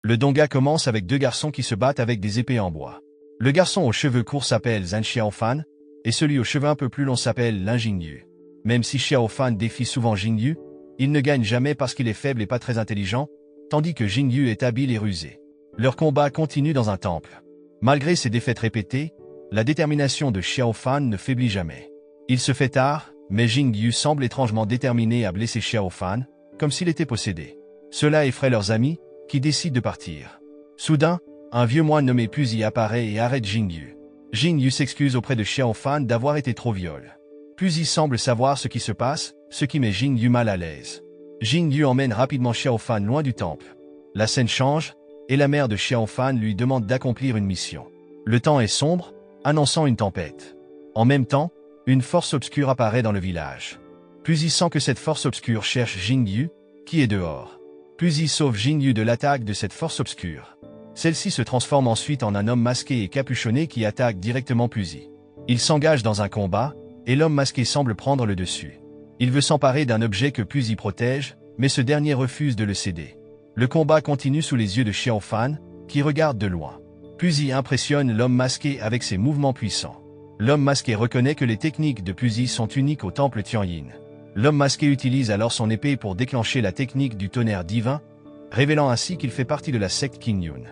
Le donga commence avec deux garçons qui se battent avec des épées en bois. Le garçon aux cheveux courts s'appelle Zhang Xiaofan, et celui aux cheveux un peu plus longs s'appelle Lin Jingyu. Même si Xiaofan défie souvent Jingyu, il ne gagne jamais parce qu'il est faible et pas très intelligent, tandis que Jingyu est habile et rusé. Leur combat continue dans un temple. Malgré ses défaites répétées, la détermination de Xiaofan ne faiblit jamais. Il se fait tard, mais Jingyu semble étrangement déterminé à blesser Xiaofan, comme s'il était possédé. Cela effraie leurs amis, qui décident de partir. Soudain, un vieux moine nommé Puzi apparaît et arrête Jingyu. Jingyu s'excuse auprès de Xiaofan d'avoir été trop viol. Puzi semble savoir ce qui se passe, ce qui met Jingyu mal à l'aise. Jingyu emmène rapidement Xiaofan loin du temple. La scène change, et la mère de Xiaofan lui demande d'accomplir une mission. Le temps est sombre, annonçant une tempête. En même temps, une force obscure apparaît dans le village. Puzi sent que cette force obscure cherche Jingyu, qui est dehors. Puzi sauve Jingyu de l'attaque de cette force obscure. Celle-ci se transforme ensuite en un homme masqué et capuchonné qui attaque directement Puzi. Il s'engage dans un combat, et l'homme masqué semble prendre le dessus. Il veut s'emparer d'un objet que Puzi protège, mais ce dernier refuse de le céder. Le combat continue sous les yeux de Xiaofan, qui regarde de loin. Puzi impressionne l'homme masqué avec ses mouvements puissants. L'homme masqué reconnaît que les techniques de Puzi sont uniques au temple Tianyin. L'homme masqué utilise alors son épée pour déclencher la technique du tonnerre divin, révélant ainsi qu'il fait partie de la secte Qingyun.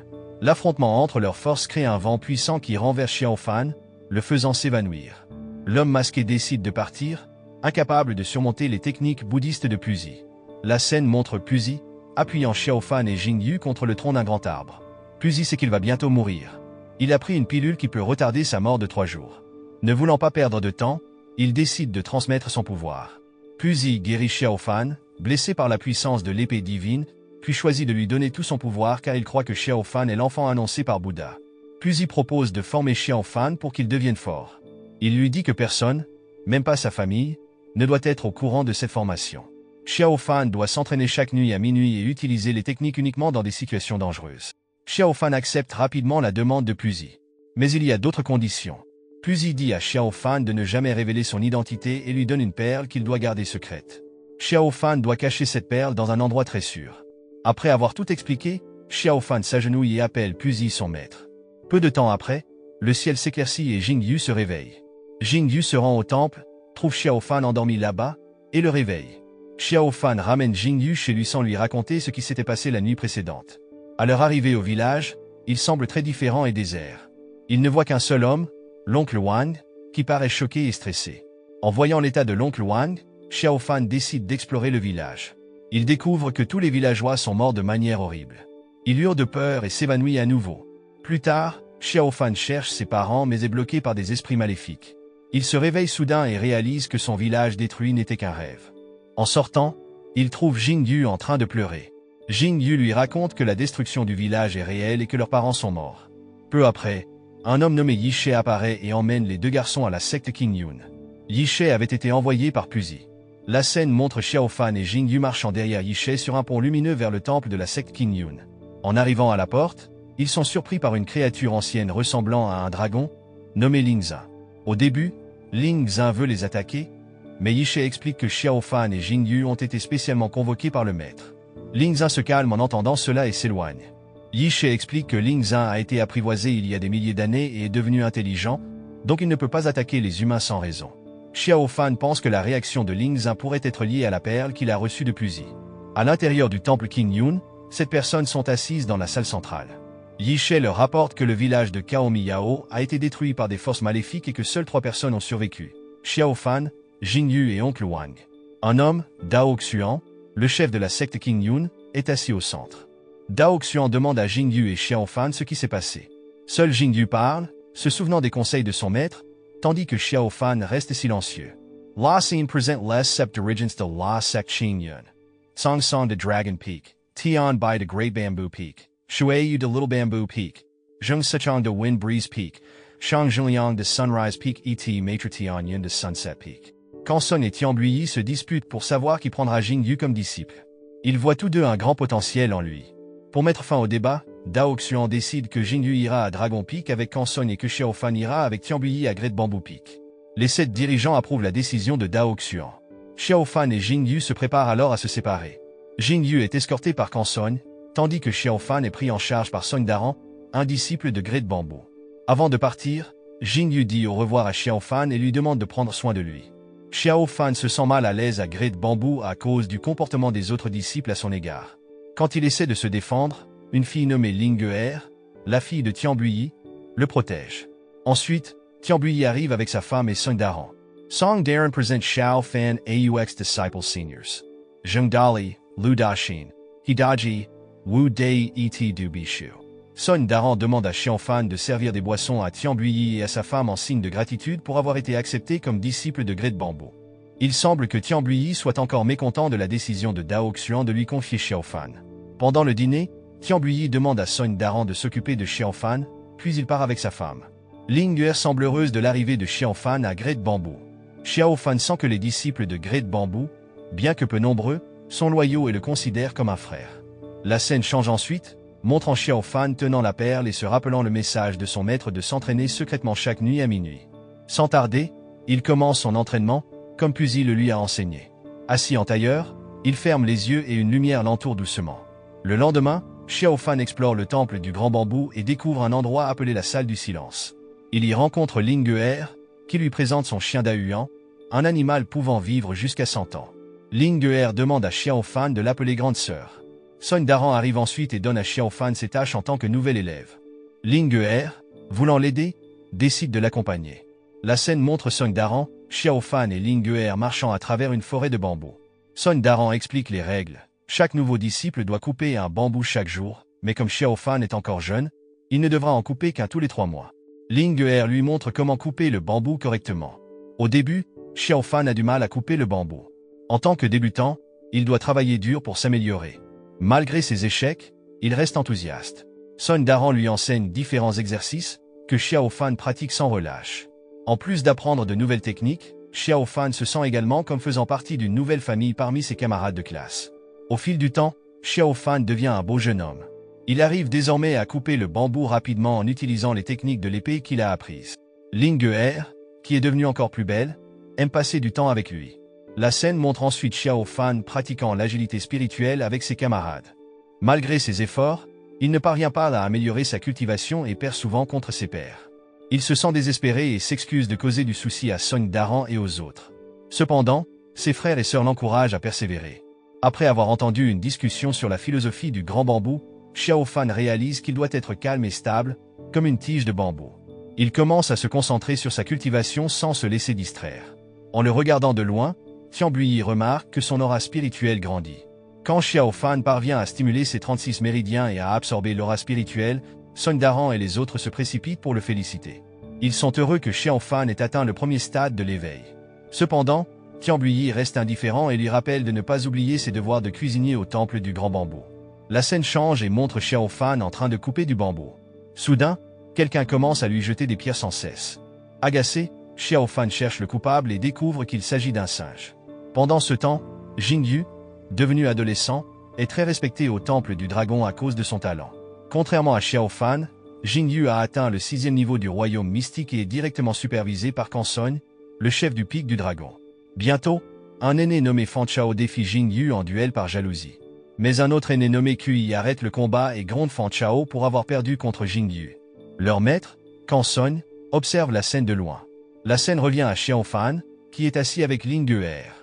L'affrontement entre leurs forces crée un vent puissant qui renverse Xiaofan, le faisant s'évanouir. L'homme masqué décide de partir, incapable de surmonter les techniques bouddhistes de Puzi. La scène montre Puzi, appuyant Xiaofan et Jingyu contre le tronc d'un grand arbre. Puzi sait qu'il va bientôt mourir. Il a pris une pilule qui peut retarder sa mort de 3 jours. Ne voulant pas perdre de temps, il décide de transmettre son pouvoir. Puzi guérit Xiaofan, blessé par la puissance de l'épée divine, puis choisit de lui donner tout son pouvoir car il croit que Xiaofan est l'enfant annoncé par Bouddha. Puzi propose de former Xiaofan pour qu'il devienne fort. Il lui dit que personne, même pas sa famille, ne doit être au courant de cette formation. Xiaofan doit s'entraîner chaque nuit à minuit et utiliser les techniques uniquement dans des situations dangereuses. Xiaofan accepte rapidement la demande de Puzi. Mais il y a d'autres conditions. Puzi dit à Xiaofan de ne jamais révéler son identité et lui donne une perle qu'il doit garder secrète. Xiaofan doit cacher cette perle dans un endroit très sûr. Après avoir tout expliqué, Xiaofan s'agenouille et appelle Puzi son maître. Peu de temps après, le ciel s'éclaircit et Jingyu se réveille. Jingyu se rend au temple, trouve Xiaofan endormi là-bas, et le réveille. Xiaofan ramène Jingyu chez lui sans lui raconter ce qui s'était passé la nuit précédente. À leur arrivée au village, il semble très différent et désert. Il ne voit qu'un seul homme, l'oncle Wang, qui paraît choqué et stressé. En voyant l'état de l'oncle Wang, Xiaofan décide d'explorer le village. Il découvre que tous les villageois sont morts de manière horrible. Il hurle de peur et s'évanouit à nouveau. Plus tard, Xiaofan cherche ses parents mais est bloqué par des esprits maléfiques. Il se réveille soudain et réalise que son village détruit n'était qu'un rêve. En sortant, il trouve Jingyu en train de pleurer. Jingyu lui raconte que la destruction du village est réelle et que leurs parents sont morts. Peu après, un homme nommé Yi She apparaît et emmène les deux garçons à la secte Qingyun. Yi She avait été envoyé par Puzi. La scène montre Xiaofan et Jingyu marchant derrière Yi She sur un pont lumineux vers le temple de la secte Qingyun. En arrivant à la porte, ils sont surpris par une créature ancienne ressemblant à un dragon, nommé Lingzin. Au début, Lingzin veut les attaquer, mais Yi She explique que Xiaofan et Jingyu ont été spécialement convoqués par le maître. Lingzin se calme en entendant cela et s'éloigne. Yi She explique que Lingzin a été apprivoisé il y a des milliers d'années et est devenu intelligent, donc il ne peut pas attaquer les humains sans raison. Xiaofan pense que la réaction de Lingzin pourrait être liée à la perle qu'il a reçue de Puzi. À l'intérieur du temple Qingyun, 7 personnes sont assises dans la salle centrale. Yi She leur rapporte que le village de Kaomiyao a été détruit par des forces maléfiques et que seules 3 personnes ont survécu. Xiaofan, Jingyu et oncle Wang. Un homme, Dao Xuan, le chef de la secte Qingyun, est assis au centre. Dao Xuan demande à Jingyu et Xiaofan ce qui s'est passé. Seul Jingyu parle, se souvenant des conseils de son maître, tandis que Xiaofan reste silencieux. La scene present les sept origins de la secte Qingyun. Song Song de Dragon Peak, Tian Bai de Great Bamboo Peak, Shuiyu de Little Bamboo Peak, Zheng Sichang de Wind Breeze Peak, Shang Zhiliang de Sunrise Peak et Maitre Tianyun de Sunset Peak. Kanson et Tianbuyi se disputent pour savoir qui prendra Jingyu comme disciple. Ils voient tous deux un grand potentiel en lui. Pour mettre fin au débat, Dao Xuan décide que Jingyu ira à Dragon Peak avec Kanson et que Xiaofan ira avec Tianbuyi à Great Bamboo Peak. Les 7 dirigeants approuvent la décision de Dao Xuan. Xiaofan et Jingyu se préparent alors à se séparer. Jingyu est escorté par Kanson, tandis que Xiao Fan est pris en charge par Song Daran, un disciple de grès de bambou. Avant de partir, Jing Yu dit au revoir à Xiao Fan et lui demande de prendre soin de lui. Xiao Fan se sent mal à l'aise à grès de bambou à cause du comportement des autres disciples à son égard. Quand il essaie de se défendre, une fille nommée Ling Geer, la fille de Tian Buyi, le protège. Ensuite, Tian Buyi arrive avec sa femme et Song Daran. Song Daran présente Xiao Fan aux disciples seniors. Zheng Dali, Lu Daxin, Hidaji, Wu Dei et Du Bishu. Song Daran demande à Xiao Fan de servir des boissons à Tian Buyi et à sa femme en signe de gratitude pour avoir été accepté comme disciple de grès de bambou. Il semble que Tian Buyi soit encore mécontent de la décision de Dao Xuan de lui confier Xiao Fan. Pendant le dîner, Tian Buyi demande à Song Daran de s'occuper de Xiao Fan, puis il part avec sa femme. Ling Geer semble heureuse de l'arrivée de Xiao Fan à grès de bambou. Xiao Fan sent que les disciples de grès de bambou, bien que peu nombreux, sont loyaux et le considèrent comme un frère. La scène change ensuite, montrant Xiao Fan tenant la perle et se rappelant le message de son maître de s'entraîner secrètement chaque nuit à minuit. Sans tarder, il commence son entraînement, comme Puzi le lui a enseigné. Assis en tailleur, il ferme les yeux et une lumière l'entoure doucement. Le lendemain, Xiao Fan explore le temple du grand bambou et découvre un endroit appelé la salle du silence. Il y rencontre Ling Geer, qui lui présente son chien Dahuan, un animal pouvant vivre jusqu'à 100 ans. Ling Geer demande à Xiao Fan de l'appeler grande sœur. Song Daran arrive ensuite et donne à Xiao Fan ses tâches en tant que nouvel élève. Ling Geer, voulant l'aider, décide de l'accompagner. La scène montre Song Daran, Xiao Fan et Ling Geer marchant à travers une forêt de bambou. Song Daran explique les règles. Chaque nouveau disciple doit couper un bambou chaque jour, mais comme Xiao Fan est encore jeune, il ne devra en couper qu'un tous les 3 mois. Ling Geer lui montre comment couper le bambou correctement. Au début, Xiao Fan a du mal à couper le bambou. En tant que débutant, il doit travailler dur pour s'améliorer. Malgré ses échecs, il reste enthousiaste. Song Daran lui enseigne différents exercices que Xiao Fan pratique sans relâche. En plus d'apprendre de nouvelles techniques, Xiao Fan se sent également comme faisant partie d'une nouvelle famille parmi ses camarades de classe. Au fil du temps, Xiao Fan devient un beau jeune homme. Il arrive désormais à couper le bambou rapidement en utilisant les techniques de l'épée qu'il a apprises. Ling Geer, qui est devenue encore plus belle, aime passer du temps avec lui. La scène montre ensuite Xiao Fan pratiquant l'agilité spirituelle avec ses camarades. Malgré ses efforts, il ne parvient pas à améliorer sa cultivation et perd souvent contre ses pairs. Il se sent désespéré et s'excuse de causer du souci à Song Daran et aux autres. Cependant, ses frères et sœurs l'encouragent à persévérer. Après avoir entendu une discussion sur la philosophie du grand bambou, Xiao Fan réalise qu'il doit être calme et stable, comme une tige de bambou. Il commence à se concentrer sur sa cultivation sans se laisser distraire. En le regardant de loin, Tian Buyi remarque que son aura spirituelle grandit. Quand Xiao Fan parvient à stimuler ses 36 méridiens et à absorber l'aura spirituelle, Song Daran et les autres se précipitent pour le féliciter. Ils sont heureux que Xiao Fan ait atteint le premier stade de l'éveil. Cependant, Tian Buyi reste indifférent et lui rappelle de ne pas oublier ses devoirs de cuisinier au temple du grand bambou. La scène change et montre Xiao Fan en train de couper du bambou. Soudain, quelqu'un commence à lui jeter des pierres sans cesse. Agacé, Xiao Fan cherche le coupable et découvre qu'il s'agit d'un singe. Pendant ce temps, Jing Yu, devenu adolescent, est très respecté au temple du dragon à cause de son talent. Contrairement à Xiao Fan, Jing Yu a atteint le 6e niveau du royaume mystique et est directement supervisé par Kansong, le chef du pic du dragon. Bientôt, un aîné nommé Fan Chao défie Jing Yu en duel par jalousie. Mais un autre aîné nommé Kui arrête le combat et gronde Fan Chao pour avoir perdu contre Jing Yu. Leur maître, Kansong, observe la scène de loin. La scène revient à Xiao Fan, qui est assis avec Ling Geer.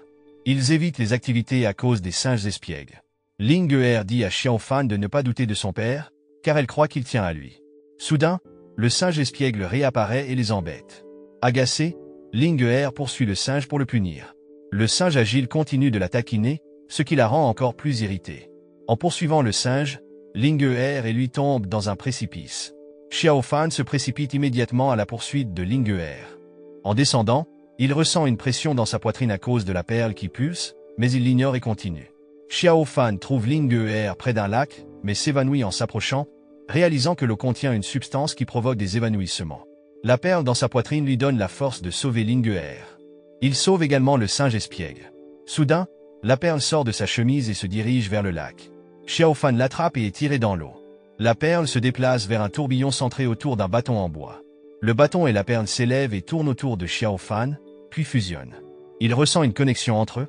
Ils évitent les activités à cause des singes espiègles. Ling Geer dit à Xiao Fan de ne pas douter de son père, car elle croit qu'il tient à lui. Soudain, le singe espiègle réapparaît et les embête. Agacé, Ling Geer poursuit le singe pour le punir. Le singe agile continue de la taquiner, ce qui la rend encore plus irritée. En poursuivant le singe, Ling Geer et lui tombent dans un précipice. Xiao Fan se précipite immédiatement à la poursuite de Ling Geer. En descendant, il ressent une pression dans sa poitrine à cause de la perle qui pulse, mais il l'ignore et continue. Xiao Fan trouve Ling Geer près d'un lac, mais s'évanouit en s'approchant, réalisant que l'eau contient une substance qui provoque des évanouissements. La perle dans sa poitrine lui donne la force de sauver Ling Geer. Il sauve également le singe espiègle. Soudain, la perle sort de sa chemise et se dirige vers le lac. Xiao Fan l'attrape et est tiré dans l'eau. La perle se déplace vers un tourbillon centré autour d'un bâton en bois. Le bâton et la perle s'élèvent et tournent autour de Xiao Fan, puis fusionnent. Il ressent une connexion entre eux,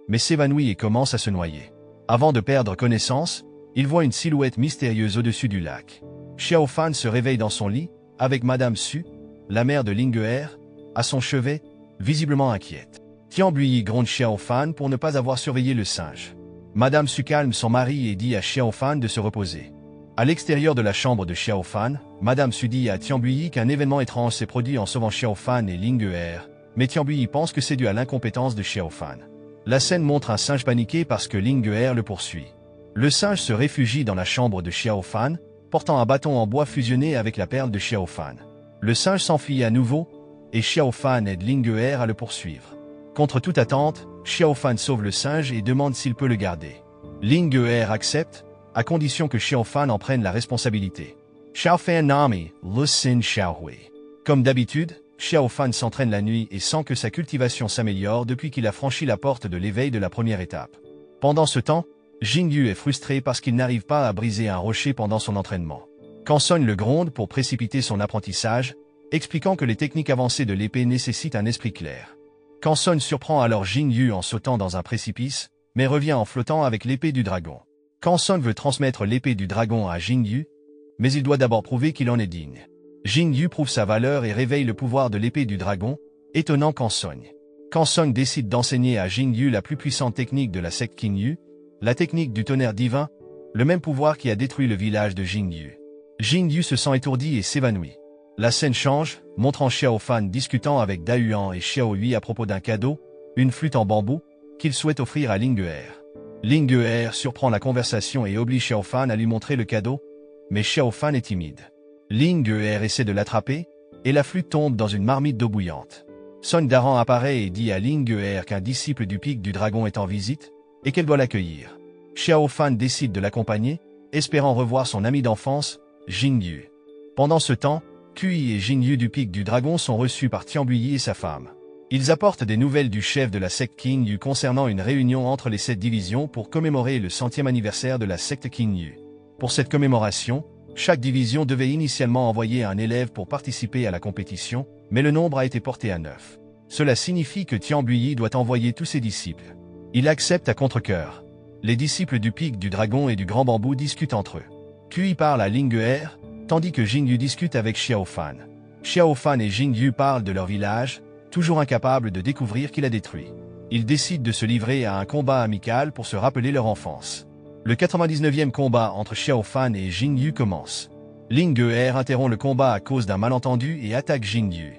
mais s'évanouit et commence à se noyer. Avant de perdre connaissance, Il voit une silhouette mystérieuse au-dessus du lac. Xiao Fan se réveille dans son lit, avec Madame Su, la mère de Ling Ge, à son chevet, visiblement inquiète. Tian Buyi gronde Xiao Fan pour ne pas avoir surveillé le singe. Madame Su calme son mari et dit à Xiao Fan de se reposer. À l'extérieur de la chambre de Xiao Fan, Madame Su dit à Tian Buyi qu'un événement étrange s'est produit en sauvant Xiao Fan et Ling Ge, mais Tian Buyi pense que c'est dû à l'incompétence de Xiao Fan. La scène montre un singe paniqué parce que Ling Ge le poursuit. Le singe se réfugie dans la chambre de Xiao Fan, portant un bâton en bois fusionné avec la perle de Xiao Fan. Le singe s'enfuit à nouveau, et Xiao Fan aide Ling Ge à le poursuivre. Contre toute attente, Xiao Fan sauve le singe et demande s'il peut le garder. Ling Ge accepte, à condition que Xiao Fan en prenne la responsabilité. Xiao Fan Nami, le Sin Xiao Hui. Comme d'habitude, Xiao Fan s'entraîne la nuit et sent que sa cultivation s'améliore depuis qu'il a franchi la porte de l'éveil de la première étape. Pendant ce temps, Jingyu est frustré parce qu'il n'arrive pas à briser un rocher pendant son entraînement. Kanson le gronde pour précipiter son apprentissage, expliquant que les techniques avancées de l'épée nécessitent un esprit clair. Kanson surprend alors Jingyu en sautant dans un précipice, mais revient en flottant avec l'épée du dragon. Kanson veut transmettre l'épée du dragon à Jingyu, mais il doit d'abord prouver qu'il en est digne. Jingyu prouve sa valeur et réveille le pouvoir de l'épée du dragon, étonnant Kanson. Kanson décide d'enseigner à Jingyu la plus puissante technique de la secte Qingyu, la technique du tonnerre divin, le même pouvoir qui a détruit le village de Jingyu. Jingyu se sent étourdi et s'évanouit. La scène change, montrant Xiao Fan discutant avec Dayuan et Xiao Hui à propos d'un cadeau, une flûte en bambou, qu'il souhaite offrir à Ling Ge. Ling Ge surprend la conversation et oblige Xiao Fan à lui montrer le cadeau, mais Xiao Fan est timide. Ling Ge essaie de l'attraper, et la flûte tombe dans une marmite d'eau bouillante. Son Daran apparaît et dit à Ling Ge qu'un disciple du pic du dragon est en visite, et qu'elle doit l'accueillir. Xiao Fan décide de l'accompagner, espérant revoir son ami d'enfance, Jingyu. Pendant ce temps, Kui et Jingyu du pic du dragon sont reçus par Tian Buyi et sa femme. Ils apportent des nouvelles du chef de la secte Qingyu concernant une réunion entre les 7 divisions pour commémorer le 100e anniversaire de la secte Qingyu. Pour cette commémoration, chaque division devait initialement envoyer un élève pour participer à la compétition, mais le nombre a été porté à 9. Cela signifie que Tian Buyi doit envoyer tous ses disciples. Il accepte à contre-cœur. Les disciples du pic du dragon et du grand bambou discutent entre eux. Kui parle à Ling Ge, tandis que Jingyu discute avec Xiao Fan. Xiao Fan et Jingyu parlent de leur village, toujours incapables de découvrir qui l'a détruit. Ils décident de se livrer à un combat amical pour se rappeler leur enfance. Le 99e combat entre Xiao Fan et Jingyu commence. Ling Ge interrompt le combat à cause d'un malentendu et attaque Jingyu.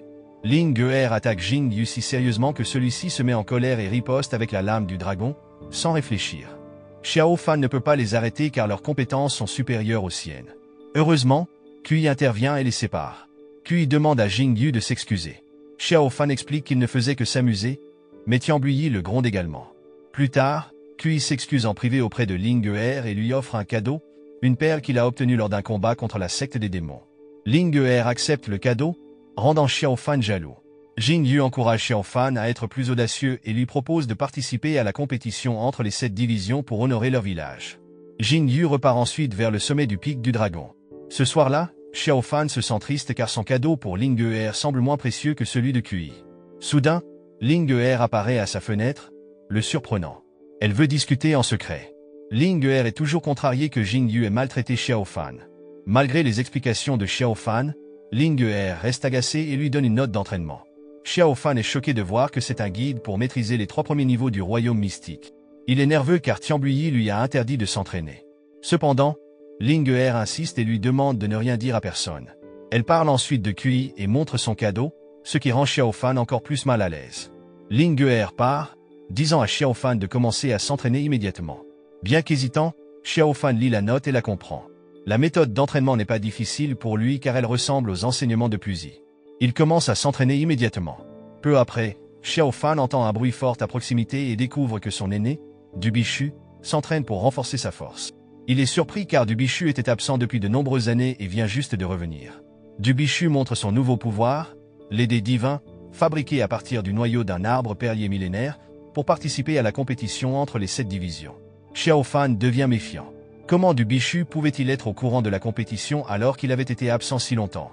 Ling Ge attaque Jingyu si sérieusement que celui-ci se met en colère et riposte avec la lame du dragon, sans réfléchir. Xiao Fan ne peut pas les arrêter car leurs compétences sont supérieures aux siennes. Heureusement, Kui intervient et les sépare. Kui demande à Jingyu de s'excuser. Xiao Fan explique qu'il ne faisait que s'amuser, mais Tian Buyi le gronde également. Plus tard, Kui s'excuse en privé auprès de Ling Ge et lui offre un cadeau, une perle qu'il a obtenue lors d'un combat contre la secte des démons. Ling Ge accepte le cadeau, rendant Xiao Fan jaloux. Jingyu encourage Xiao Fan à être plus audacieux et lui propose de participer à la compétition entre les 7 divisions pour honorer leur village. Jingyu repart ensuite vers le sommet du pic du dragon. Ce soir-là, Xiao Fan se sent triste car son cadeau pour Ling Ge semble moins précieux que celui de Kui. Soudain, Ling Ge apparaît à sa fenêtre, le surprenant. Elle veut discuter en secret. Ling Ge est toujours contrarié que Jingyu ait maltraité Xiao Fan. Malgré les explications de Xiao Fan, Ling Ge reste agacé et lui donne une note d'entraînement. Xiao Fan est choqué de voir que c'est un guide pour maîtriser les 3 premiers niveaux du royaume mystique. Il est nerveux car Tian Buyi lui a interdit de s'entraîner. Cependant, Ling Ge insiste et lui demande de ne rien dire à personne. Elle parle ensuite de Kui et montre son cadeau, ce qui rend Xiao Fan encore plus mal à l'aise. Ling Ge part, disant à Xiao Fan de commencer à s'entraîner immédiatement. Bien qu'hésitant, Xiao Fan lit la note et la comprend. La méthode d'entraînement n'est pas difficile pour lui car elle ressemble aux enseignements de Puzi. Il commence à s'entraîner immédiatement. Peu après, Xiao Fan entend un bruit fort à proximité et découvre que son aîné, Dubichu, s'entraîne pour renforcer sa force. Il est surpris car Dubichu était absent depuis de nombreuses années et vient juste de revenir. Dubichu montre son nouveau pouvoir, les dés divins, fabriqués à partir du noyau d'un arbre perlier millénaire, pour participer à la compétition entre les 7 divisions. Xiao Fan devient méfiant. Comment Dubichu pouvait-il être au courant de la compétition alors qu'il avait été absent si longtemps?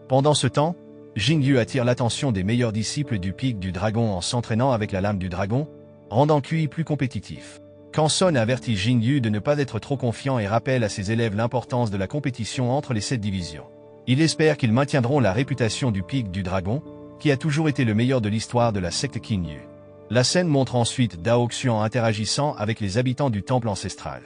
Pendant ce temps, Jingyu attire l'attention des meilleurs disciples du pic du dragon en s'entraînant avec la lame du dragon, rendant Kui plus compétitif. Son avertit Jing Yu de ne pas être trop confiant et rappelle à ses élèves l'importance de la compétition entre les 7 divisions. Il espère qu'ils maintiendront la réputation du pic du dragon, qui a toujours été le meilleur de l'histoire de la secte Qing Yu. La scène montre ensuite Dao Xuan interagissant avec les habitants du temple ancestral.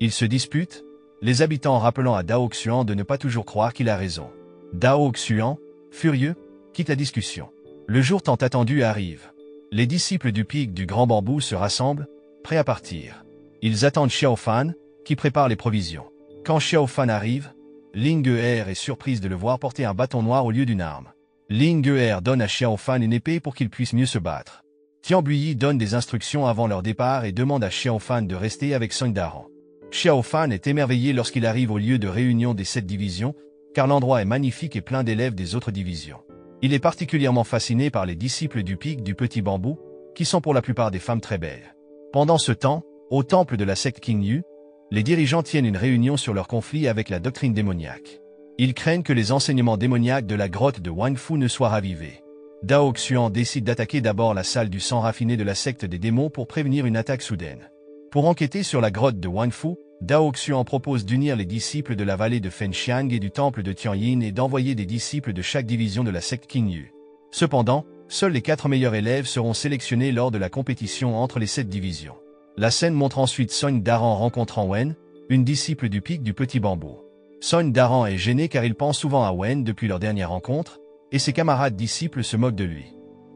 Ils se disputent, les habitants rappelant à Dao Xuan de ne pas toujours croire qu'il a raison. Dao Xuan, furieux, quitte la discussion. Le jour tant attendu arrive. Les disciples du pic du grand bambou se rassemblent, prêts à partir. Ils attendent Xiao Fan, qui prépare les provisions. Quand Xiao Fan arrive, Ling Ge'er est surprise de le voir porter un bâton noir au lieu d'une arme. Ling Ge'er donne à Xiao Fan une épée pour qu'il puisse mieux se battre. Tian Buyi donne des instructions avant leur départ et demande à Xiao Fan de rester avec Song Daran. Xiao Fan est émerveillé lorsqu'il arrive au lieu de réunion des 7 divisions, car l'endroit est magnifique et plein d'élèves des autres divisions. Il est particulièrement fasciné par les disciples du pic du petit bambou, qui sont pour la plupart des femmes très belles. Pendant ce temps, au temple de la secte Qing Yu, les dirigeants tiennent une réunion sur leur conflit avec la doctrine démoniaque. Ils craignent que les enseignements démoniaques de la grotte de Wang Fu ne soient ravivés. Dao Xuan décide d'attaquer d'abord la salle du sang raffiné de la secte des démons pour prévenir une attaque soudaine. Pour enquêter sur la grotte de Wang Fu, Dao Xuan propose d'unir les disciples de la vallée de Fenxiang et du temple de Tianyin et d'envoyer des disciples de chaque division de la secte Qing Yu. Cependant, seuls les 4 meilleurs élèves seront sélectionnés lors de la compétition entre les 7 divisions. La scène montre ensuite Song Daran rencontrant Wen, une disciple du pic du petit bambou. Song Daran est gêné car il pense souvent à Wen depuis leur dernière rencontre, et ses camarades disciples se moquent de lui.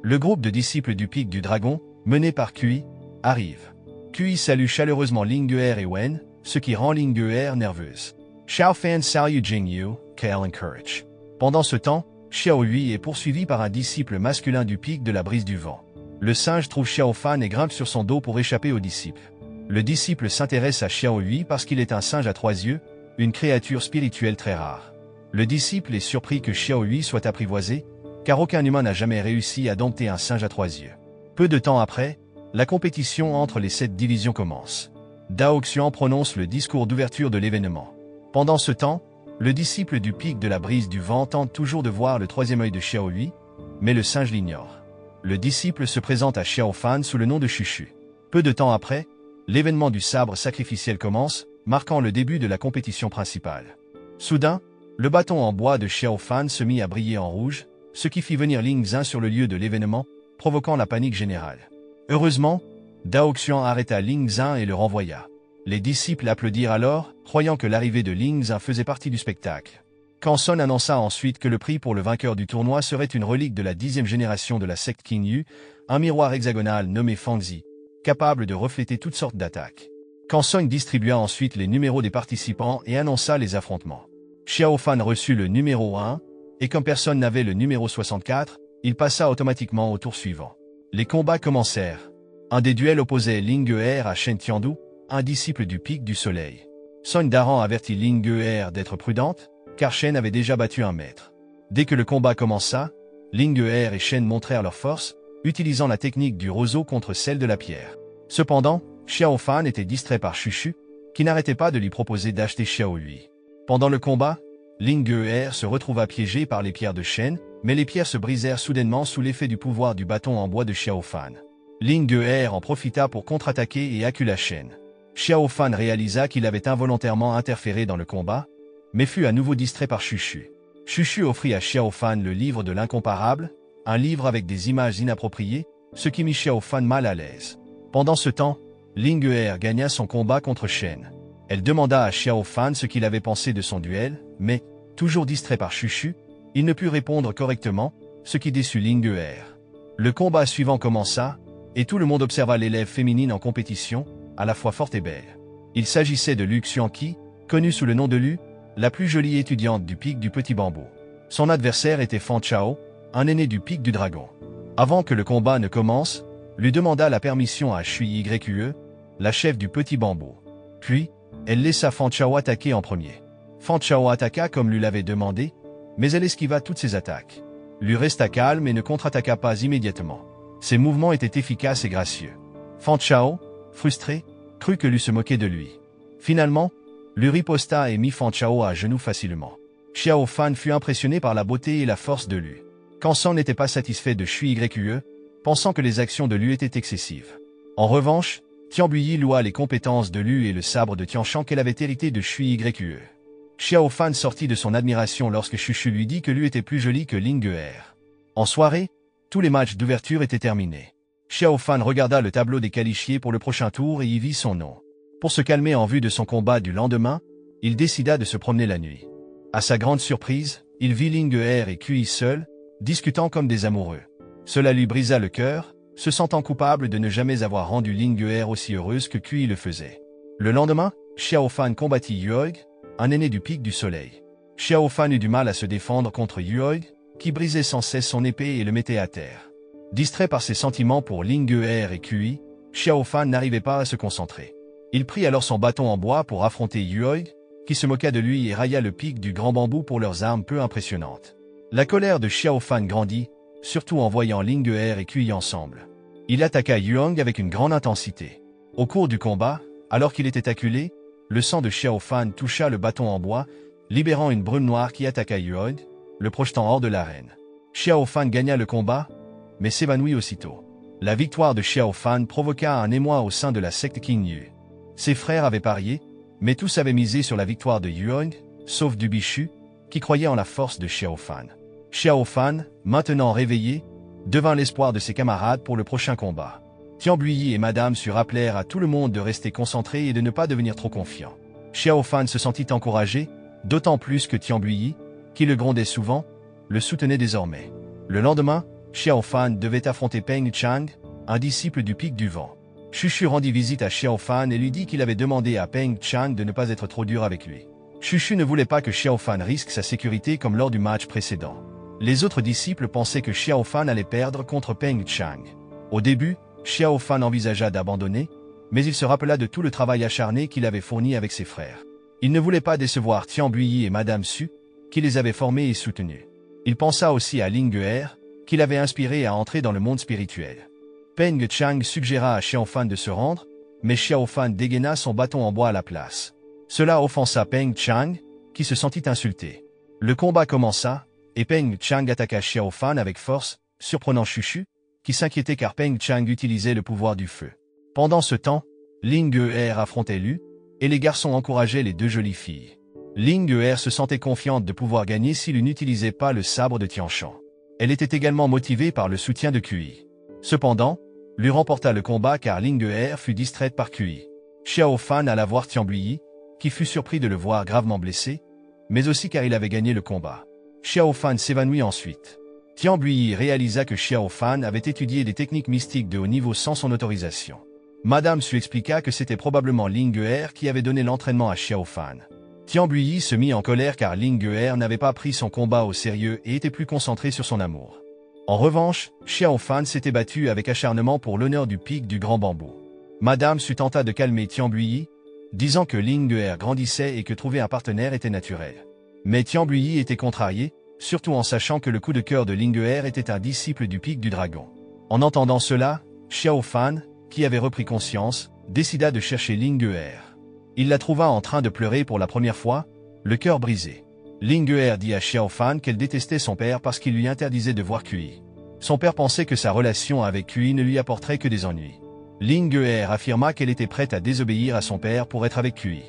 Le groupe de disciples du pic du dragon, mené par Kui, arrive. Kui salue chaleureusement Ling Ge'er et Wen, ce qui rend Ling Ge'er nerveuse. Xiao Fan salue Jing Yu, qu'elle encourage. Pendant ce temps, Xiao Hui est poursuivi par un disciple masculin du pic de la brise du vent. Le singe trouve Xiao Fan et grimpe sur son dos pour échapper au disciple. Le disciple s'intéresse à Xiao Hui parce qu'il est un singe à 3 yeux, une créature spirituelle très rare. Le disciple est surpris que Xiao Hui soit apprivoisé, car aucun humain n'a jamais réussi à dompter un singe à 3 yeux. Peu de temps après, la compétition entre les 7 divisions commence. Dao Xuan prononce le discours d'ouverture de l'événement. Pendant ce temps, le disciple du pic de la brise du vent tente toujours de voir le 3e œil de Xiao Hui, mais le singe l'ignore. Le disciple se présente à Xiao Fan sous le nom de Chuchu. Peu de temps après, l'événement du sabre sacrificiel commence, marquant le début de la compétition principale. Soudain, le bâton en bois de Xiao Fan se mit à briller en rouge, ce qui fit venir Ling Zin sur le lieu de l'événement, provoquant la panique générale. Heureusement, Dao Xuan arrêta Ling Zin et le renvoya. Les disciples applaudirent alors, croyant que l'arrivée de Ling Zin faisait partie du spectacle. Son annonça ensuite que le prix pour le vainqueur du tournoi serait une relique de la 10e génération de la secte Qing Yu, un miroir hexagonal nommé Fangzi, capable de refléter toutes sortes d'attaques. Son distribua ensuite les numéros des participants et annonça les affrontements. Xiao Fan reçut le numéro 1, et comme personne n'avait le numéro 64, il passa automatiquement au tour suivant. Les combats commencèrent. Un des duels opposait Ling Ge'er à Shen Tiandu, un disciple du pic du soleil. Song Daran avertit Ling Ge'er d'être prudente, car Shen avait déjà battu un maître. Dès que le combat commença, Ling Ge'er et Shen montrèrent leur force, utilisant la technique du roseau contre celle de la pierre. Cependant, Xiao Fan était distrait par Chuchu, qui n'arrêtait pas de lui proposer d'acheter Xiao Hui. Pendant le combat, Ling Ge'er se retrouva piégé par les pierres de Shen, mais les pierres se brisèrent soudainement sous l'effet du pouvoir du bâton en bois de Xiao Fan. Ling Ge'er en profita pour contre-attaquer et accula Shen. Xiao Fan réalisa qu'il avait involontairement interféré dans le combat, mais fut à nouveau distrait par Chuchu. Chuchu offrit à Xiao Fan le livre de l'incomparable, un livre avec des images inappropriées, ce qui mit Xiao Fan mal à l'aise. Pendant ce temps, Ling Ge'er gagna son combat contre Shen. Elle demanda à Xiao Fan ce qu'il avait pensé de son duel, mais, toujours distrait par Chuchu, il ne put répondre correctement, ce qui déçut Ling Ge'er. Le combat suivant commença, et tout le monde observa l'élève féminine en compétition, à la fois forte et belle. Il s'agissait de Lu Xuanqi, connue sous le nom de Lu, la plus jolie étudiante du pic du petit bambou. Son adversaire était Fan Chao, un aîné du pic du dragon. Avant que le combat ne commence, lui demanda la permission à Shui Yue, la chef du petit bambou. Puis, elle laissa Fan Chao attaquer en premier. Fan Chao attaqua comme lui l'avait demandé, mais elle esquiva toutes ses attaques. Lui resta calme et ne contre-attaqua pas immédiatement. Ses mouvements étaient efficaces et gracieux. Fan Chao, frustré, crut que Lu se moquait de lui. Finalement, Lu riposta et mit Fan Chao à genoux facilement. Xiao Fan fut impressionné par la beauté et la force de Lu. Son n'était pas satisfait de Shui Yue, pensant que les actions de Lu étaient excessives. En revanche, Tianbuyi loua les compétences de Lu et le sabre de Tianshan qu'elle avait hérité de Shui Yue. Xiao Fan sortit de son admiration lorsque Shushu lui dit que Lu était plus jolie que Ling Er. En soirée, tous les matchs d'ouverture étaient terminés. Xiao Fan regarda le tableau des qualifiés pour le prochain tour et y vit son nom. Pour se calmer en vue de son combat du lendemain, il décida de se promener la nuit. À sa grande surprise, il vit Ling Er et Kui seuls, discutant comme des amoureux. Cela lui brisa le cœur, se sentant coupable de ne jamais avoir rendu Ling Er aussi heureuse que Kui le faisait. Le lendemain, Xiao Fan combattit Yuog, un aîné du pic du soleil. Xiao Fan eut du mal à se défendre contre Yuog, qui brisait sans cesse son épée et le mettait à terre. Distrait par ses sentiments pour Ling Er et Kui, Xiao Fan n'arrivait pas à se concentrer. Il prit alors son bâton en bois pour affronter Yuog, qui se moqua de lui et railla le pic du grand bambou pour leurs armes peu impressionnantes. La colère de Xiao Fan grandit, surtout en voyant Ling Er et Kui ensemble. Il attaqua Yuog avec une grande intensité. Au cours du combat, alors qu'il était acculé, le sang de Xiao Fan toucha le bâton en bois, libérant une brume noire qui attaqua Yuog, le projetant hors de l'arène. Xiao Fan gagna le combat, mais s'évanouit aussitôt. La victoire de Xiao Fan provoqua un émoi au sein de la secte Qingyu. Ses frères avaient parié, mais tous avaient misé sur la victoire de Yuog, sauf Dubichu, qui croyait en la force de Xiao Fan. Xiao Fan, maintenant réveillé, devint l'espoir de ses camarades pour le prochain combat. Tianbuyi et Madame Su rappelèrent à tout le monde de rester concentré et de ne pas devenir trop confiant. Xiao Fan se sentit encouragé, d'autant plus que Tianbuyi, qui le grondait souvent, le soutenait désormais. Le lendemain, Xiao Fan devait affronter Peng Chang, un disciple du pic du vent. Shushu rendit visite à Xiao Fan et lui dit qu'il avait demandé à Peng Chang de ne pas être trop dur avec lui. Shushu ne voulait pas que Xiao Fan risque sa sécurité comme lors du match précédent. Les autres disciples pensaient que Xiao Fan allait perdre contre Peng Chang. Au début, Xiao Fan envisagea d'abandonner, mais il se rappela de tout le travail acharné qu'il avait fourni avec ses frères. Il ne voulait pas décevoir Tianbuyi et Madame Su, qui les avaient formés et soutenus. Il pensa aussi à Ling Er, qui l'avait inspiré à entrer dans le monde spirituel. Peng Chang suggéra à Xiao Fan de se rendre, mais Xiao Fan dégaina son bâton en bois à la place. Cela offensa Peng Chang, qui se sentit insulté. Le combat commença, et Peng Chang attaqua Xiao Fan avec force, surprenant Shushu, qui s'inquiétait car Peng Chang utilisait le pouvoir du feu. Pendant ce temps, Ling Er affrontait Lu, et les garçons encourageaient les deux jolies filles. Ling Er se sentait confiante de pouvoir gagner si Lu n'utilisait pas le sabre de Tianshan. Elle était également motivée par le soutien de Kui. Cependant, Lu remporta le combat car Ling Er fut distraite par Kui. Xiao Fan alla voir Tianbuyi, qui fut surpris de le voir gravement blessé, mais aussi car il avait gagné le combat. Xiao Fan s'évanouit ensuite. Tianbuyi réalisa que Xiao Fan avait étudié des techniques mystiques de haut niveau sans son autorisation. Madame Su expliqua que c'était probablement Ling Er qui avait donné l'entraînement à Xiao Fan. Tianbuyi se mit en colère car Ling Er n'avait pas pris son combat au sérieux et était plus concentré sur son amour. En revanche, Xiao Fan s'était battu avec acharnement pour l'honneur du pic du grand bambou. Madame Su tenta de calmer Tianbuyi, disant que Ling Er grandissait et que trouver un partenaire était naturel. Mais Tianbuyi était contrarié, surtout en sachant que le coup de cœur de Ling Er était un disciple du pic du dragon. En entendant cela, Xiao Fan, qui avait repris conscience, décida de chercher Ling Er. Il la trouva en train de pleurer pour la première fois, le cœur brisé. Ling Er dit à Xiao Fan qu'elle détestait son père parce qu'il lui interdisait de voir Kui. Son père pensait que sa relation avec Kui ne lui apporterait que des ennuis. Ling Er affirma qu'elle était prête à désobéir à son père pour être avec Kui.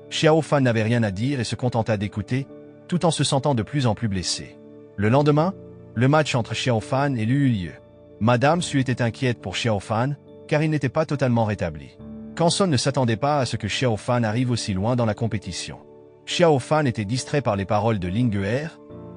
Xiao Fan n'avait rien à dire et se contenta d'écouter, tout en se sentant de plus en plus blessé. Le lendemain, le match entre Xiao Fan et Lu eut lieu. Madame Su était inquiète pour Xiao Fan, car il n'était pas totalement rétabli. Kanson ne s'attendait pas à ce que Xiao Fan arrive aussi loin dans la compétition. Xiao Fan était distrait par les paroles de Ling Er,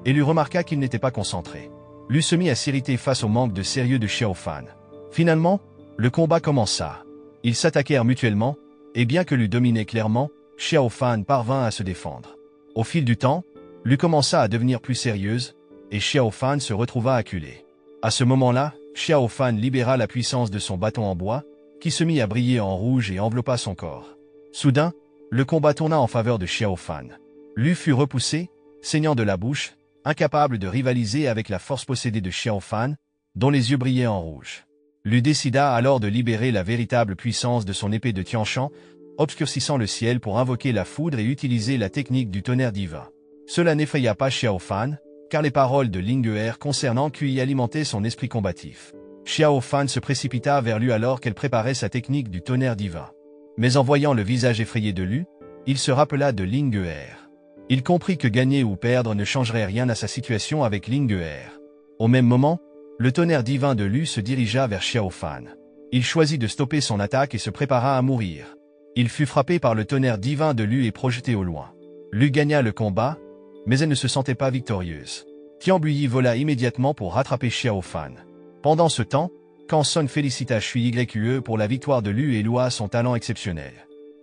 et Lu remarqua qu'il n'était pas concentré. Lu se mit à s'irriter face au manque de sérieux de Xiao Fan. Finalement, le combat commença. Ils s'attaquèrent mutuellement, et bien que Lu dominait clairement, Xiao Fan parvint à se défendre. Au fil du temps, Lu commença à devenir plus sérieuse, et Xiao Fan se retrouva acculé. À ce moment-là, Xiao Fan libéra la puissance de son bâton en bois, qui se mit à briller en rouge et enveloppa son corps. Soudain, le combat tourna en faveur de Xiao Fan. Lu fut repoussé, saignant de la bouche, incapable de rivaliser avec la force possédée de Xiao Fan, dont les yeux brillaient en rouge. Lu décida alors de libérer la véritable puissance de son épée de Tianshan, obscurcissant le ciel pour invoquer la foudre et utiliser la technique du tonnerre divin. Cela n'effraya pas Xiao Fan, car les paroles de Ling Er concernant Kui alimentaient son esprit combatif. Xiao Fan se précipita vers Lu alors qu'elle préparait sa technique du tonnerre divin. Mais en voyant le visage effrayé de Lu, il se rappela de Ling Geer. Il comprit que gagner ou perdre ne changerait rien à sa situation avec Ling Geer. Au même moment, le tonnerre divin de Lu se dirigea vers Xiao Fan. Il choisit de stopper son attaque et se prépara à mourir. Il fut frappé par le tonnerre divin de Lu et projeté au loin. Lu gagna le combat, mais elle ne se sentait pas victorieuse. Tian Buyi vola immédiatement pour rattraper Xiao Fan. Pendant ce temps, Canson félicita Shui Yue pour la victoire de Lu et loua son talent exceptionnel.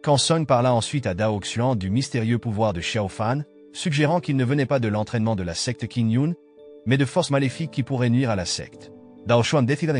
Canson parla ensuite à Dao Xuan du mystérieux pouvoir de Xiao Fan, suggérant qu'il ne venait pas de l'entraînement de la secte Qingyun, mais de forces maléfiques qui pourraient nuire à la secte. Dao Xuan décida.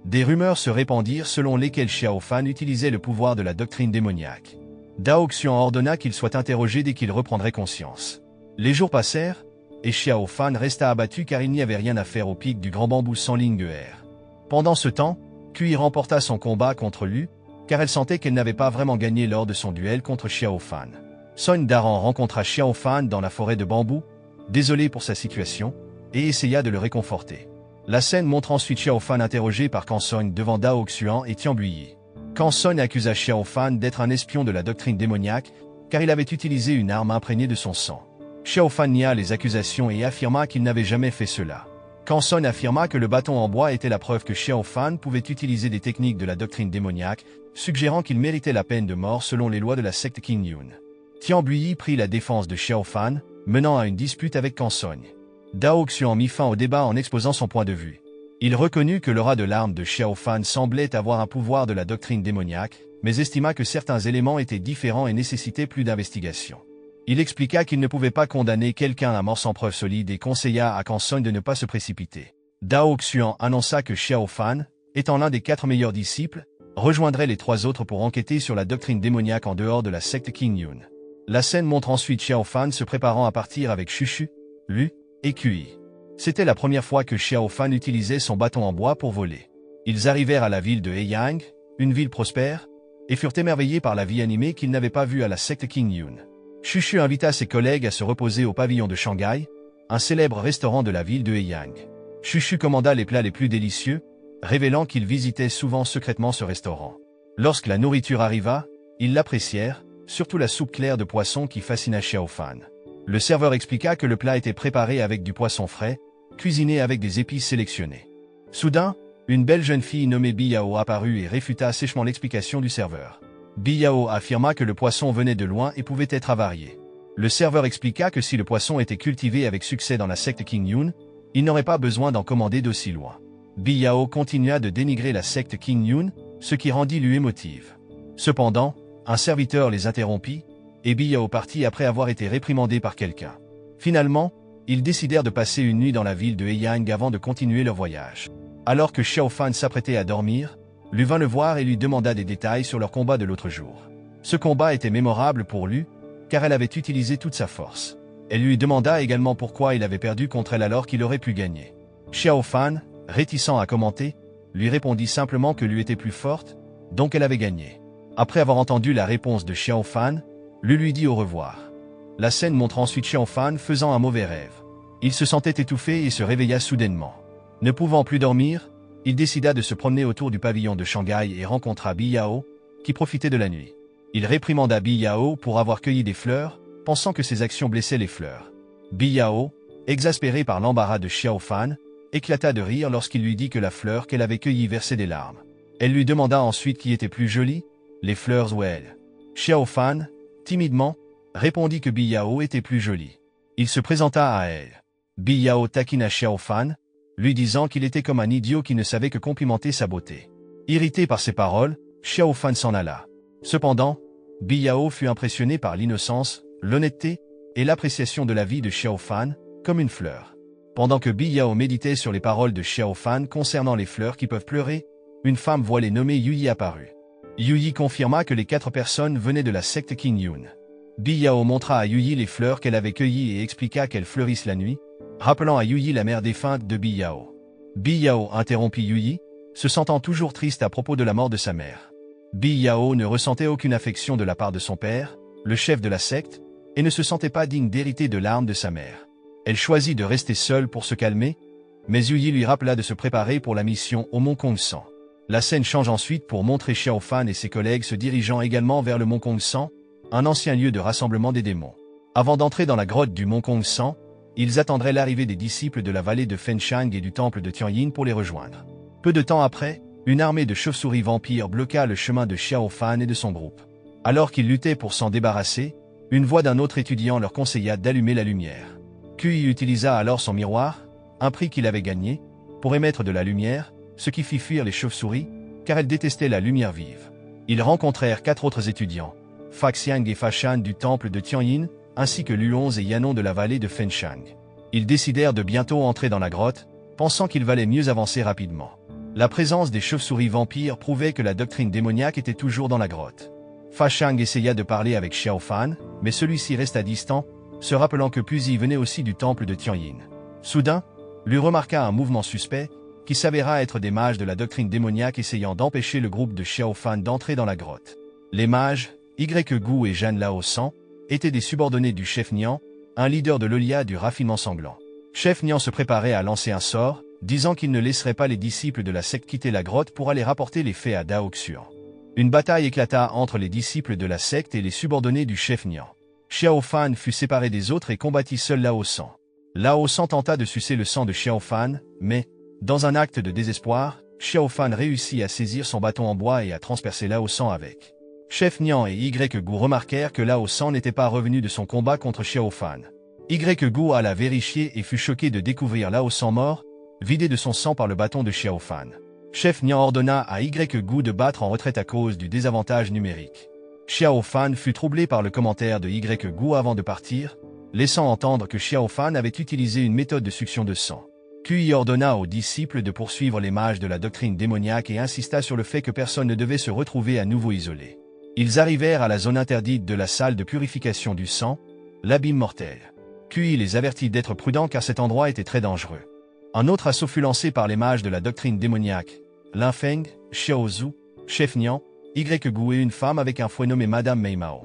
Des rumeurs se répandirent selon lesquelles Xiao Fan utilisait le pouvoir de la doctrine démoniaque. Dao Xuan ordonna qu'il soit interrogé dès qu'il reprendrait conscience. Les jours passèrent, et Xiao Fan resta abattu car il n'y avait rien à faire au pic du grand bambou sans Ling Geer. Pendant ce temps, Kui remporta son combat contre Lu, car elle sentait qu'elle n'avait pas vraiment gagné lors de son duel contre Xiao Fan. Son Daran rencontra Xiao Fan dans la forêt de bambou, désolé pour sa situation, et essaya de le réconforter. La scène montre ensuite Xiao Fan interrogé par Canson devant Dao Xuan et Tian Buyi. Canson accusa Xiao Fan d'être un espion de la doctrine démoniaque, car il avait utilisé une arme imprégnée de son sang. Xiao Fan nia les accusations et affirma qu'il n'avait jamais fait cela. Canson affirma que le bâton en bois était la preuve que Xiao Fan pouvait utiliser des techniques de la doctrine démoniaque, suggérant qu'il méritait la peine de mort selon les lois de la secte Qingyun. Tian Buyi prit la défense de Xiao Fan, menant à une dispute avec Canson. Dao Xuan mit fin au débat en exposant son point de vue. Il reconnut que l'aura de l'arme de Xiao Fan semblait avoir un pouvoir de la doctrine démoniaque, mais estima que certains éléments étaient différents et nécessitaient plus d'investigation. Il expliqua qu'il ne pouvait pas condamner quelqu'un à mort sans preuve solide et conseilla à Canson de ne pas se précipiter. Dao Xuan annonça que Xiao Fan, étant l'un des 4 meilleurs disciples, rejoindrait les 3 autres pour enquêter sur la doctrine démoniaque en dehors de la secte Qingyun. La scène montre ensuite Xiao Fan se préparant à partir avec Shushu, Lu et Kui. C'était la première fois que Xiao Fan utilisait son bâton en bois pour voler. Ils arrivèrent à la ville de Heiyang, une ville prospère, et furent émerveillés par la vie animée qu'ils n'avaient pas vue à la secte Qingyun. Shushu invita ses collègues à se reposer au pavillon de Shanghai, un célèbre restaurant de la ville de Heiyang. Shushu commanda les plats les plus délicieux, révélant qu'il visitait souvent secrètement ce restaurant. Lorsque la nourriture arriva, ils l'apprécièrent, surtout la soupe claire de poisson qui fascina Xiao Fan. Le serveur expliqua que le plat était préparé avec du poisson frais, cuisiné avec des épices sélectionnées. Soudain, une belle jeune fille nommée Biyao apparut et réfuta sèchement l'explication du serveur. Biyao affirma que le poisson venait de loin et pouvait être avarié. Le serveur expliqua que si le poisson était cultivé avec succès dans la secte Qingyun, il n'aurait pas besoin d'en commander d'aussi loin. Biyao continua de dénigrer la secte Qingyun, ce qui rendit Lu émotive. Cependant, un serviteur les interrompit, et Biyao partit après avoir été réprimandé par quelqu'un. Finalement, ils décidèrent de passer une nuit dans la ville de Heiyang avant de continuer leur voyage. Alors que Xiao Fan s'apprêtait à dormir, Lu vint le voir et lui demanda des détails sur leur combat de l'autre jour. Ce combat était mémorable pour Lu, car elle avait utilisé toute sa force. Elle lui demanda également pourquoi il avait perdu contre elle alors qu'il aurait pu gagner. Xiao Fan, réticent à commenter, lui répondit simplement que Lu était plus forte, donc elle avait gagné. Après avoir entendu la réponse de Xiao Fan, Lu lui dit au revoir. La scène montre ensuite Xiao Fan faisant un mauvais rêve. Il se sentait étouffé et se réveilla soudainement. Ne pouvant plus dormir, il décida de se promener autour du pavillon de Shanghai et rencontra Biyao, qui profitait de la nuit. Il réprimanda Biyao pour avoir cueilli des fleurs, pensant que ses actions blessaient les fleurs. Biyao, exaspéré par l'embarras de Xiao Fan, éclata de rire lorsqu'il lui dit que la fleur qu'elle avait cueillie versait des larmes. Elle lui demanda ensuite qui était plus jolie, les fleurs ou elle. Xiao Fan, timidement, répondit que Biyao était plus jolie. Il se présenta à elle. Biyao taquina Xiao Fan, lui disant qu'il était comme un idiot qui ne savait que complimenter sa beauté. Irrité par ces paroles, Xiao Fan s'en alla. Cependant, Biyao fut impressionné par l'innocence, l'honnêteté et l'appréciation de la vie de Xiao Fan, comme une fleur. Pendant que Biyao méditait sur les paroles de Xiao Fan concernant les fleurs qui peuvent pleurer, une femme voilée nommée Yuyi apparut. Yuyi confirma que les 4 personnes venaient de la secte Qingyun. Biyao montra à Yuyi les fleurs qu'elle avait cueillies et expliqua qu'elles fleurissent la nuit, rappelant à Yuyi la mère défunte de Biyao. Biyao interrompit Yuyi, se sentant toujours triste à propos de la mort de sa mère. Biyao ne ressentait aucune affection de la part de son père, le chef de la secte, et ne se sentait pas digne d'hériter de l'arme de sa mère. Elle choisit de rester seule pour se calmer, mais Yu Yi lui rappela de se préparer pour la mission au Mont Kongsan. La scène change ensuite pour montrer Xiao Fan et ses collègues se dirigeant également vers le Mont Kongsan, un ancien lieu de rassemblement des démons. Avant d'entrer dans la grotte du Mont Kongsan, ils attendraient l'arrivée des disciples de la vallée de Fenchang et du temple de Tianyin pour les rejoindre. Peu de temps après, une armée de chauves-souris vampires bloqua le chemin de Xiao Fan et de son groupe. Alors qu'ils luttaient pour s'en débarrasser, une voix d'un autre étudiant leur conseilla d'allumer la lumière. Kui utilisa alors son miroir, un prix qu'il avait gagné, pour émettre de la lumière, ce qui fit fuir les chauves-souris, car elles détestaient la lumière vive. Ils rencontrèrent 4 autres étudiants, Fa Xiang et Fa Shan du temple de Tianyin, ainsi que Luonze et Yanon de la vallée de Fenchang. Ils décidèrent de bientôt entrer dans la grotte, pensant qu'il valait mieux avancer rapidement. La présence des chauves-souris vampires prouvait que la doctrine démoniaque était toujours dans la grotte. Fa Shang essaya de parler avec Xiao Fan, mais celui-ci resta distant, se rappelant que Puzi venait aussi du temple de Tianyin. Soudain, lui remarqua un mouvement suspect, qui s'avéra être des mages de la doctrine démoniaque essayant d'empêcher le groupe de Xiao Fan d'entrer dans la grotte. Les mages, Y-Gu et Zhan Lao San, étaient des subordonnés du chef Nian, un leader de l'Olia du raffinement sanglant. Chef Nian se préparait à lancer un sort, disant qu'il ne laisserait pas les disciples de la secte quitter la grotte pour aller rapporter les faits à Dao Xuan. Une bataille éclata entre les disciples de la secte et les subordonnés du chef Nian. Xiao Fan fut séparé des autres et combattit seul Lao San. Lao San tenta de sucer le sang de Xiao Fan, mais, dans un acte de désespoir, Xiao Fan réussit à saisir son bâton en bois et à transpercer Lao San avec. Chef Nian et Y-Gu remarquèrent que Lao San n'était pas revenu de son combat contre Xiao Fan. Y-Gu alla vérifier et fut choqué de découvrir Lao San mort, vidé de son sang par le bâton de Xiao Fan. Chef Nian ordonna à Y-Gu de battre en retraite à cause du désavantage numérique. Xiao Fan fut troublé par le commentaire de Y-Gu avant de partir, laissant entendre que Xiao Fan avait utilisé une méthode de succion de sang. Kui ordonna aux disciples de poursuivre les mages de la doctrine démoniaque et insista sur le fait que personne ne devait se retrouver à nouveau isolé. Ils arrivèrent à la zone interdite de la salle de purification du sang, l'abîme mortel. Kui les avertit d'être prudents car cet endroit était très dangereux. Un autre assaut fut lancé par les mages de la doctrine démoniaque, Lin Feng, Xiao Zhu, Chef Nian, Y-Gu et une femme avec un fouet nommé Madame Mei Mao.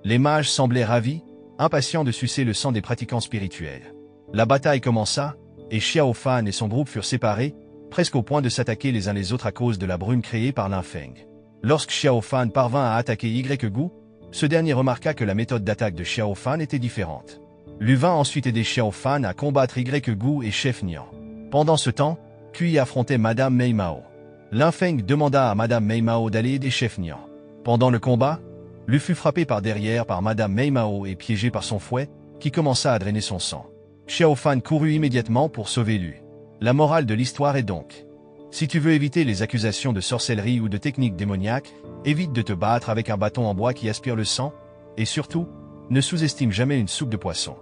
Les mages semblaient ravis, impatients de sucer le sang des pratiquants spirituels. La bataille commença, et Xiao Fan et son groupe furent séparés, presque au point de s'attaquer les uns les autres à cause de la brume créée par Lin Feng. Lorsque Xiao Fan parvint à attaquer Y-Gu, ce dernier remarqua que la méthode d'attaque de Xiao Fan était différente. Lui vint ensuite aider Xiao Fan à combattre Y-Gu et Chef Nian. Pendant ce temps, Kui affrontait Madame Mei Mao. Lin Feng demanda à Madame Mei Mao d'aller aider Chef Nian. Pendant le combat, Lu fut frappé par derrière par Madame Mei Mao et piégé par son fouet, qui commença à drainer son sang. Xiao Fan courut immédiatement pour sauver Lu. La morale de l'histoire est donc: si tu veux éviter les accusations de sorcellerie ou de techniques démoniaques, évite de te battre avec un bâton en bois qui aspire le sang, et surtout, ne sous-estime jamais une soupe de poisson.